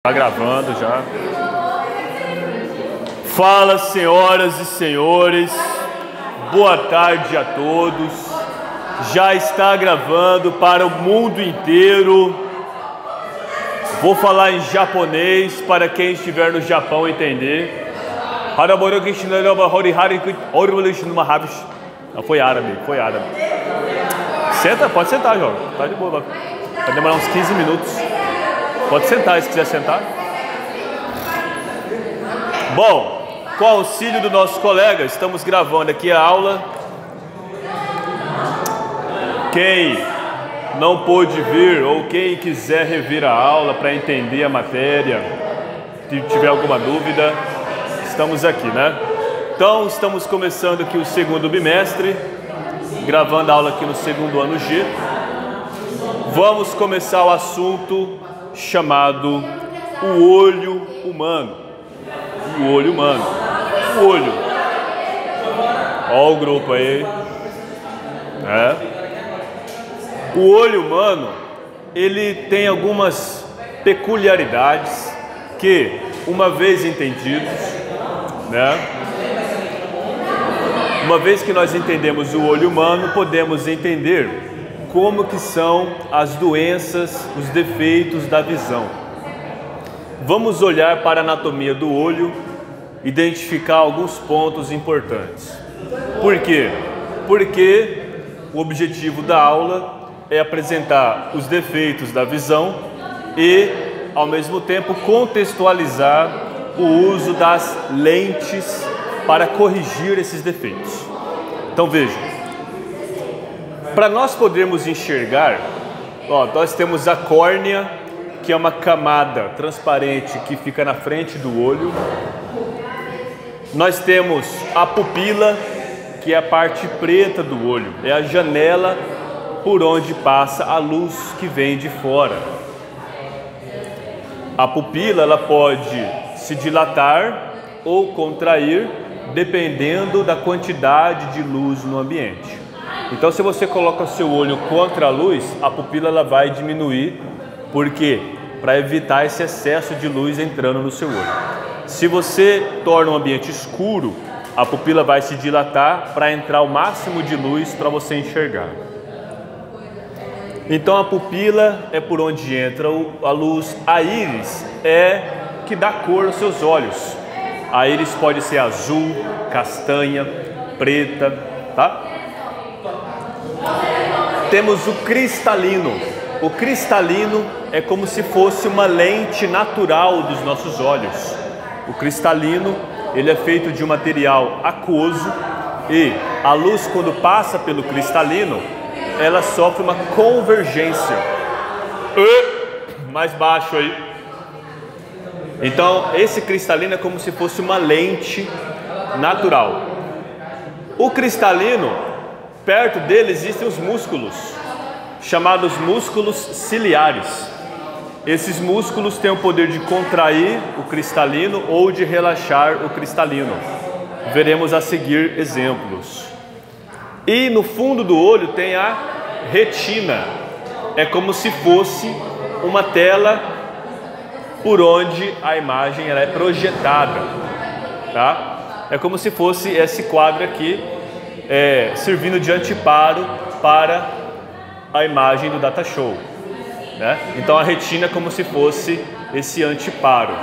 Tá gravando já. Fala, senhoras e senhores. Boa tarde a todos. Já está gravando para o mundo inteiro. Vou falar em japonês para quem estiver no Japão entender. Não, foi árabe, foi árabe. Senta, pode sentar, João. Tá de boa. Vai demorar uns 15 minutos. Pode sentar se quiser sentar. Bom, com o auxílio do nosso colega, estamos gravando aqui a aula. Quem não pôde vir ou quem quiser rever a aula para entender a matéria, se tiver alguma dúvida, estamos aqui, né? Então, estamos começando aqui o segundo bimestre, gravando a aula aqui no segundo ano G. Vamos começar o assunto chamado o olho humano. O olho humano. O olho. Olha o grupo aí. O olho humano, ele tem algumas peculiaridades que, uma vez entendidos, uma vez que nós entendemos o olho humano, podemos entender como que são as doenças, os defeitos da visão. Vamos olhar para a anatomia do olho, identificar alguns pontos importantes. Por quê? Porque o objetivo da aula é apresentar os defeitos da visão e, ao mesmo tempo, contextualizar o uso das lentes para corrigir esses defeitos. Então vejam. Para nós podermos enxergar, nós temos a córnea, que é uma camada transparente que fica na frente do olho. Nós temos a pupila, que é a parte preta do olho, é a janela por onde passa a luz que vem de fora. A pupila, ela pode se dilatar ou contrair, dependendo da quantidade de luz no ambiente. Então, se você coloca o seu olho contra a luz, a pupila ela vai diminuir. Por quê? Para evitar esse excesso de luz entrando no seu olho. Se você torna um ambiente escuro, a pupila vai se dilatar para entrar o máximo de luz para você enxergar. Então, a pupila é por onde entra a luz. A íris é que dá cor aos seus olhos. A íris pode ser azul, castanha, preta, tá? Temos o cristalino. O cristalino é como se fosse uma lente natural dos nossos olhos. O cristalino, ele é feito de um material aquoso e a luz, quando passa pelo cristalino, ela sofre uma convergência. Mais baixo aí. Então, esse cristalino é como se fosse uma lente natural. O cristalino, perto dele existem os músculos, chamados músculos ciliares. Esses músculos têm o poder de contrair o cristalino ou de relaxar o cristalino. Veremos a seguir exemplos. E no fundo do olho tem a retina. É como se fosse uma tela por onde a imagem ela é projetada, tá? É como se fosse esse quadro aqui, servindo de anteparo para a imagem do data show, né? Então a retina é como se fosse esse anteparo.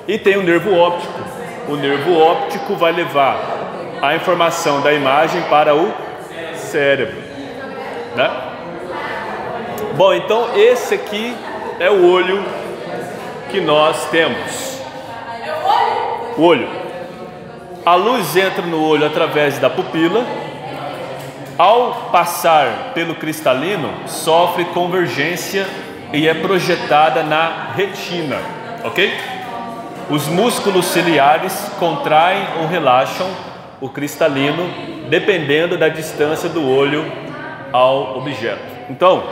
E tem o nervo óptico. O nervo óptico vai levar a informação da imagem para o cérebro, né? Bom, então esse aqui é o olho que nós temos. O olho. A luz entra no olho através da pupila. Ao passar pelo cristalino, sofre convergência e é projetada na retina, ok? Os músculos ciliares contraem ou relaxam o cristalino, dependendo da distância do olho ao objeto. Então,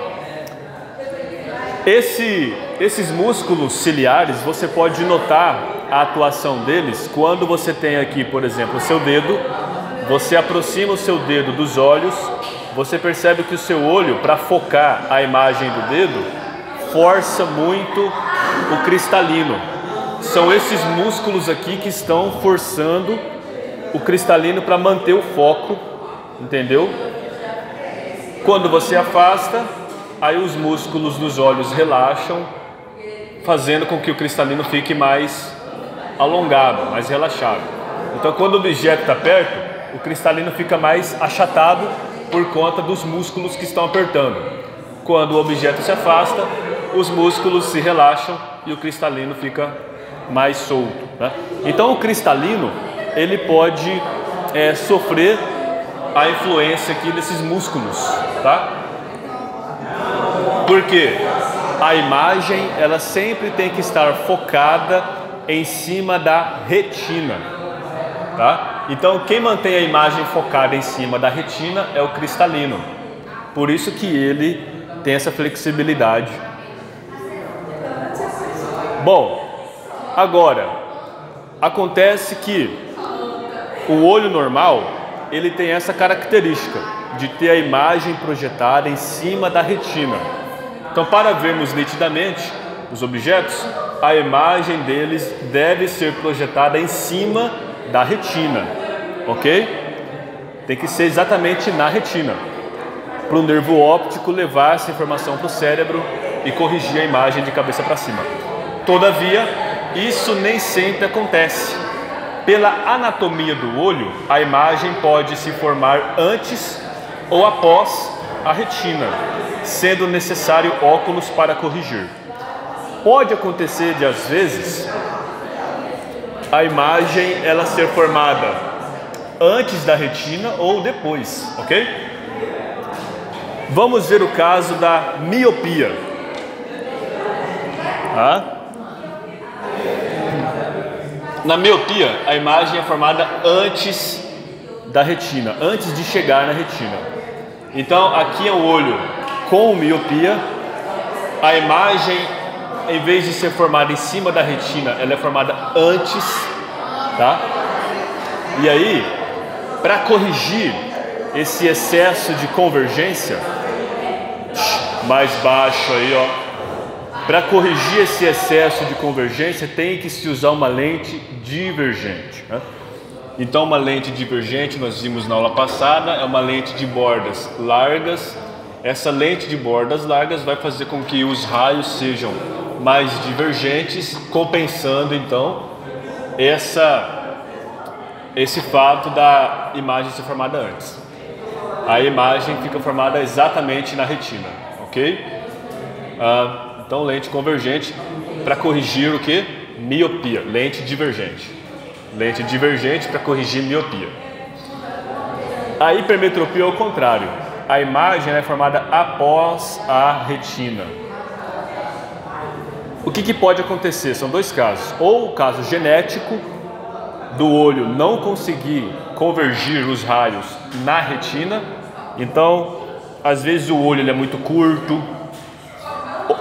esses músculos ciliares, você pode notar a atuação deles quando você tem aqui, por exemplo, o seu dedo. Você aproxima o seu dedo dos olhos, você percebe que o seu olho, para focar a imagem do dedo, força muito o cristalino. São esses músculos aqui que estão forçando o cristalino para manter o foco, entendeu? Quando você afasta, aí os músculos dos olhos relaxam, fazendo com que o cristalino fique mais alongado, mais relaxado. Então, quando o objeto está perto, o cristalino fica mais achatado por conta dos músculos que estão apertando. Quando o objeto se afasta, os músculos se relaxam e o cristalino fica mais solto, né? Então, o cristalino, ele pode sofrer a influência aqui desses músculos, tá? Porque a imagem, ela sempre tem que estar focada em cima da retina, tá? Então, quem mantém a imagem focada em cima da retina é o cristalino. Por isso que ele tem essa flexibilidade. Bom, agora, acontece que o olho normal, ele tem essa característica de ter a imagem projetada em cima da retina. Então, para vermos nitidamente os objetos, a imagem deles deve ser projetada em cima da retina, ok? Tem que ser exatamente na retina, para o nervo óptico levar essa informação para o cérebro e corrigir a imagem de cabeça para cima. Todavia, isso nem sempre acontece. Pela anatomia do olho, a imagem pode se formar antes ou após a retina, sendo necessário óculos para corrigir. Pode acontecer de, às vezes, a imagem ela ser formada antes da retina ou depois, ok? Vamos ver o caso da miopia. Tá? Na miopia, a imagem é formada antes da retina, antes de chegar na retina. Então, aqui é o olho com miopia. A imagem, em vez de ser formada em cima da retina, ela é formada antes, tá? E aí, para corrigir esse excesso de convergência, mais baixo aí, ó. Para corrigir esse excesso de convergência, tem que se usar uma lente divergente, né? Então, uma lente divergente, nós vimos na aula passada, é uma lente de bordas largas. Essa lente de bordas largas vai fazer com que os raios sejam mais divergentes, compensando então esse fato da imagem ser formada antes. A imagem fica formada exatamente na retina, ok? Então, lente convergente para corrigir o que? Miopia. Lente divergente. Lente divergente para corrigir miopia. A hipermetropia é o contrário. A imagem é formada após a retina. O que pode acontecer? São dois casos. Ou o caso genético, do olho não conseguir convergir os raios na retina. Então, às vezes o olho ele é muito curto.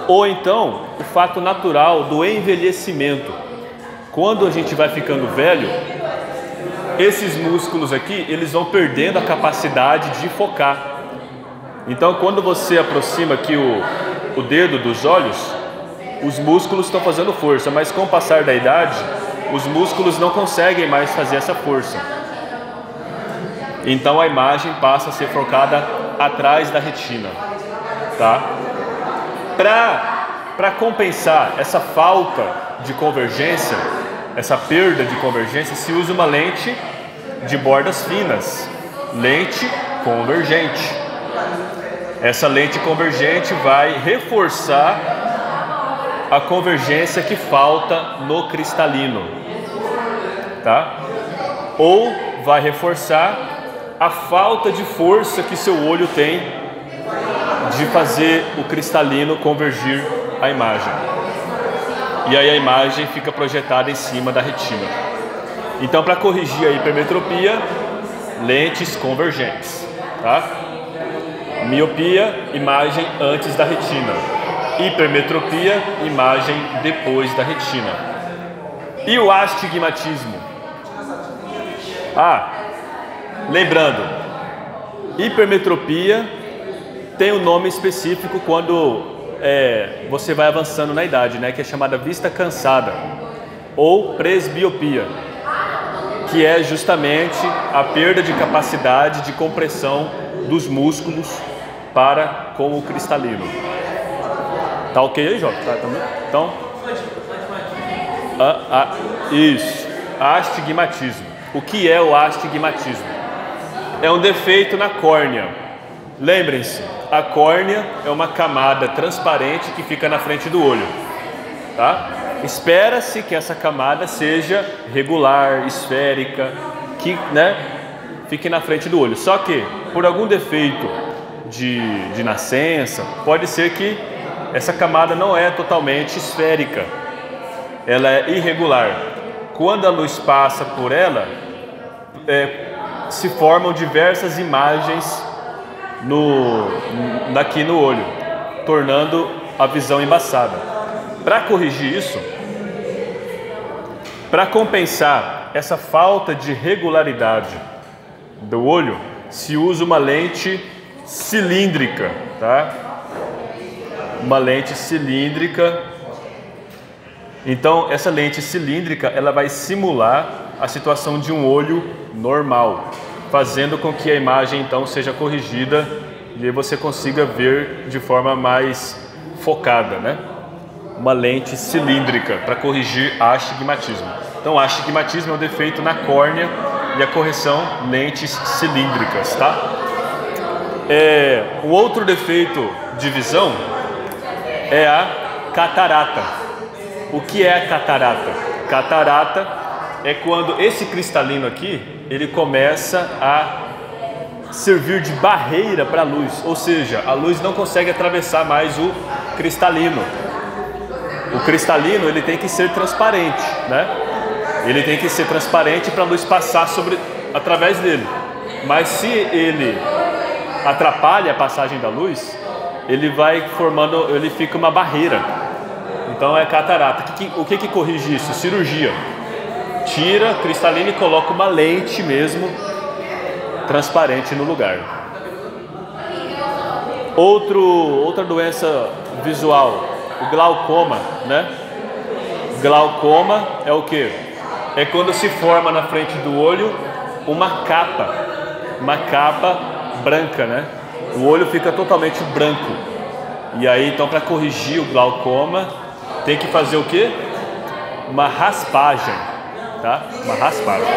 Ou então, o fato natural do envelhecimento. Quando a gente vai ficando velho, esses músculos aqui, eles vão perdendo a capacidade de focar. Então, quando você aproxima aqui o dedo dos olhos, os músculos estão fazendo força, mas com o passar da idade, os músculos não conseguem mais fazer essa força. Então, a imagem passa a ser focada atrás da retina, tá? Para compensar essa falta de convergência, essa perda de convergência, se usa uma lente de bordas finas, lente convergente. Essa lente convergente vai reforçar a convergência que falta no cristalino, tá? Ou vai reforçar a falta de força que seu olho tem de fazer o cristalino convergir a imagem. E aí a imagem fica projetada em cima da retina. Então, para corrigir a hipermetropia, lentes convergentes, tá? Miopia, imagem antes da retina. Hipermetropia, imagem depois da retina. E o astigmatismo? Lembrando, hipermetropia tem um nome específico quando você vai avançando na idade, né? Que é chamada vista cansada ou presbiopia, que é justamente a perda de capacidade de compressão dos músculos para com o cristalino. Tá ok aí, Jota? Tá, também? Então, isso, astigmatismo. O que é o astigmatismo? É um defeito na córnea. Lembrem-se, a córnea é uma camada transparente que fica na frente do olho, tá? Espera-se que essa camada seja regular, esférica, que, né, fique na frente do olho. Só que, por algum defeito de nascença, pode ser que essa camada não é totalmente esférica, ela é irregular. Quando a luz passa por ela, se formam diversas imagens aqui no olho, tornando a visão embaçada. Para corrigir isso, para compensar essa falta de regularidade do olho, se usa uma lente cilíndrica, tá? Uma lente cilíndrica. Então, essa lente cilíndrica, ela vai simular a situação de um olho normal, fazendo com que a imagem então seja corrigida e aí você consiga ver de forma mais focada, né? Uma lente cilíndrica para corrigir astigmatismo. Então, astigmatismo é um defeito na córnea e a correção, lentes cilíndricas, tá? Um outro defeito de visão é a catarata. O que é a catarata? Catarata é quando esse cristalino aqui, ele começa a servir de barreira para a luz, ou seja, a luz não consegue atravessar mais o cristalino. O cristalino, ele tem que ser transparente, né? Ele tem que ser transparente para a luz passar através dele. Mas se ele atrapalha a passagem da luz, ele fica uma barreira. Então é catarata. O que corrige isso? Cirurgia. Tira cristalino e coloca uma lente mesmo transparente no lugar. Outra doença visual, o glaucoma, né? Glaucoma é o que? É quando se forma na frente do olho uma capa branca, né? O olho fica totalmente branco. E aí, então, para corrigir o glaucoma, tem que fazer o quê? Uma raspagem, tá? Uma raspagem.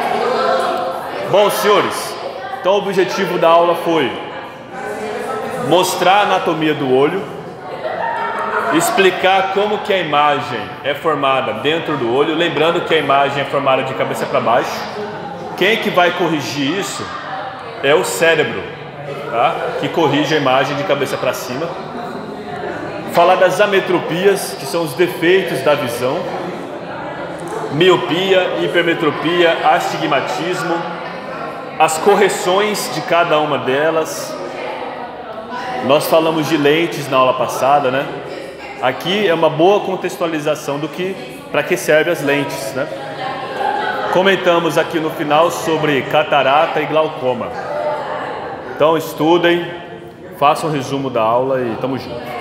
Bom, senhores, então o objetivo da aula foi mostrar a anatomia do olho, explicar como que a imagem é formada dentro do olho, lembrando que a imagem é formada de cabeça para baixo. Quem que vai corrigir isso é o cérebro, tá? Que corrige a imagem de cabeça para cima. Falar das ametropias, que são os defeitos da visão, miopia, hipermetropia, astigmatismo, as correções de cada uma delas. Nós falamos de lentes na aula passada, né? Aqui é uma boa contextualização para que servem as lentes, né? Comentamos aqui no final sobre catarata e glaucoma. Então estudem, façam um resumo da aula e tamo junto.